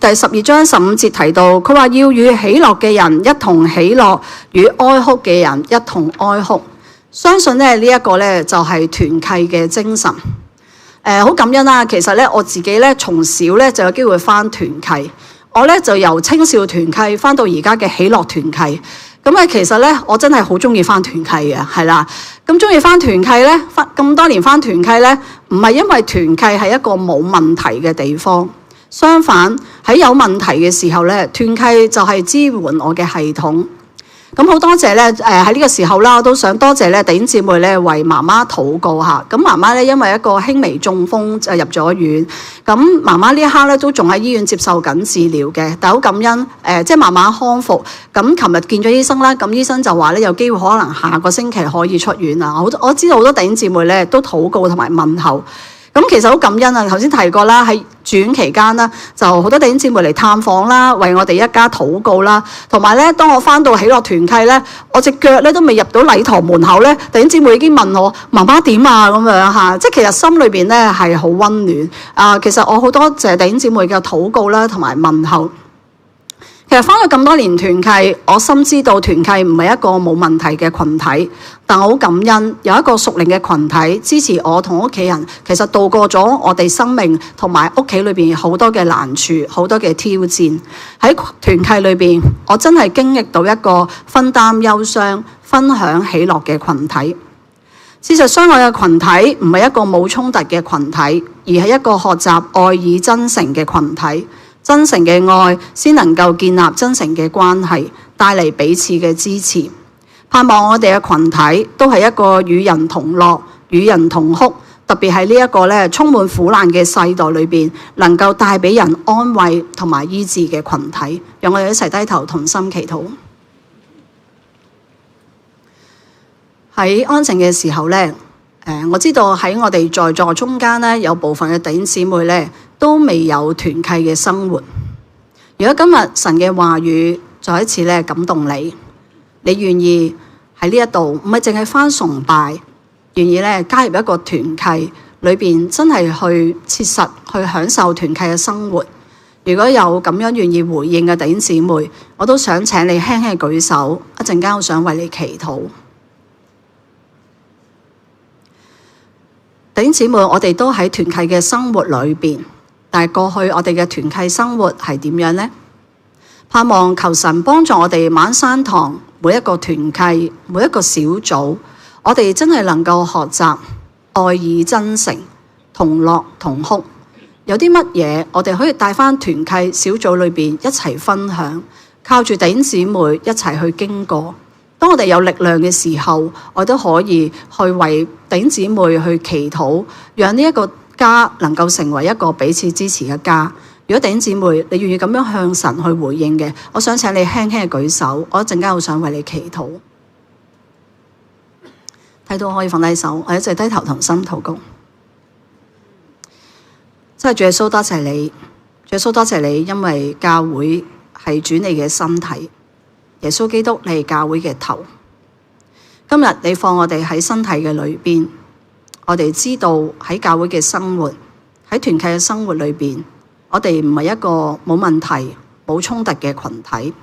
12章15節提到，佢話要與喜樂嘅人一同喜樂，與哀哭嘅人一同哀哭。相信呢一個就係團契嘅精神。好感恩啦！其實我自己從小就有機會返團契，我就由青少團契返到而家嘅喜樂團契。咁其實我真係好鍾意返團契嘅，係啦。咁鍾意返團契咁多年返團契唔係因為團契係一個冇問題嘅地方，相反喺有問題嘅時候團契就係支援我嘅系統。咁好多謝喺呢個時候啦，我都想多謝弟兄姊妹為媽媽禱告下。咁媽媽因為一個輕微中風就入咗院，咁媽媽呢一刻都仲喺醫院接受緊治療嘅，但好感恩即係慢慢康復。咁琴日見咗醫生啦，咁醫生就話有機會可能下個星期可以出院啦。我知道好多弟兄姊妹都禱告同埋問候。咁其實好感恩啊！頭先提過啦，喺住院期間啦，就好多弟兄姊妹嚟探訪啦，為我哋一家禱告啦，同埋當我返到喜樂團契我隻腳都未入到禮堂門口弟兄姊妹已經問我媽媽點啊咁樣嚇，即係其實心裏邊係好溫暖啊！其實我好多謝弟兄姊妹嘅禱告啦，同埋問候。其實返咗咁多年團契，我深知道團契唔係一個冇問題嘅群體，但我好感恩有一個屬靈嘅群體支持我同屋企人，其實度過咗我哋生命同埋屋企裏邊好多嘅難處、好多嘅挑戰。喺團契裏邊，我真係經歷到一個分擔憂傷、分享喜樂嘅群體。事實上，我嘅群體唔係一個冇衝突嘅群體，而係一個學習愛以真誠嘅群體。真誠嘅愛先能夠建立真誠嘅關係，帶嚟彼此嘅支持。盼望我哋嘅群體都係一個與人同樂、與人同哭，特別係呢一個充滿苦難嘅世代裏邊，能夠帶俾人安慰同埋醫治嘅群體。讓我哋一齊低頭同心祈禱。喺安靜嘅時候呢，我知道喺我哋在座中間呢，有部分嘅弟兄姊妹呢都未有團契嘅生活。如果今日神嘅話語再一次咧感動你，你願意喺呢一度唔係淨係返崇拜，願意咧加入一個團契裏邊，真係去切實去享受團契嘅生活。如果有咁樣願意回應嘅弟兄姊妹，我都想請你輕輕舉手，一陣間我想為你祈禱。弟兄姊妹，我哋都喺團契嘅生活裏邊，但係過去我哋嘅團契生活係點樣呢？盼望求神幫助我哋馬鞍山堂每一個團契、每一個小組，我哋真係能夠學習愛以真誠、同樂同哭。有啲乜嘢我哋可以帶返團契小組裏邊一齊分享，靠住弟兄姊妹一齊去經過。當我哋有力量嘅時候，我都可以去為弟兄姊妹去祈禱，讓呢一個家能夠成為一個彼此支持嘅家。如果弟兄姊妹你願意咁樣向神去回應嘅，我想請你輕輕舉手，我一陣間好想為你祈禱。睇到可以放低手，我一齊低頭同心禱告。真係主耶穌，多謝你，主耶穌多謝你，因為教會係主你嘅身體。耶穌基督，你係教會嘅頭。今日你放我哋喺身體嘅裏邊，我哋知道喺教會嘅生活，喺團契嘅生活裏邊，我哋唔係一個冇問題、冇衝突嘅群體。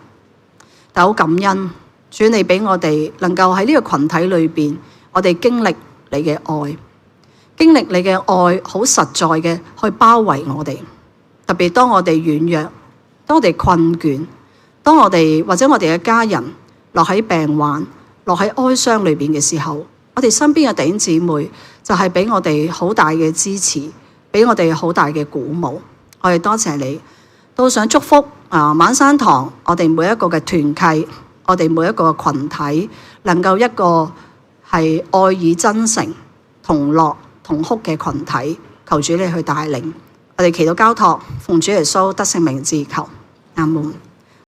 但好感恩，主你俾我哋能夠喺呢個群體裏邊，我哋經歷你嘅愛，經歷你嘅愛，好實在嘅去包圍我哋。特別當我哋軟弱，當我哋困倦，當我哋或者我哋嘅家人落喺病患、落喺哀傷裏邊嘅時候，我哋身邊嘅弟兄姊妹就係俾我哋好大嘅支持，俾我哋好大嘅鼓舞。我哋多謝你，都想祝福馬鞍山堂我哋每一個嘅團契，我哋每一個群體，能夠一個係愛以真誠、同樂同哭嘅群體。求主你去帶領我哋，祈禱交託，奉主耶穌得勝名字求，阿門。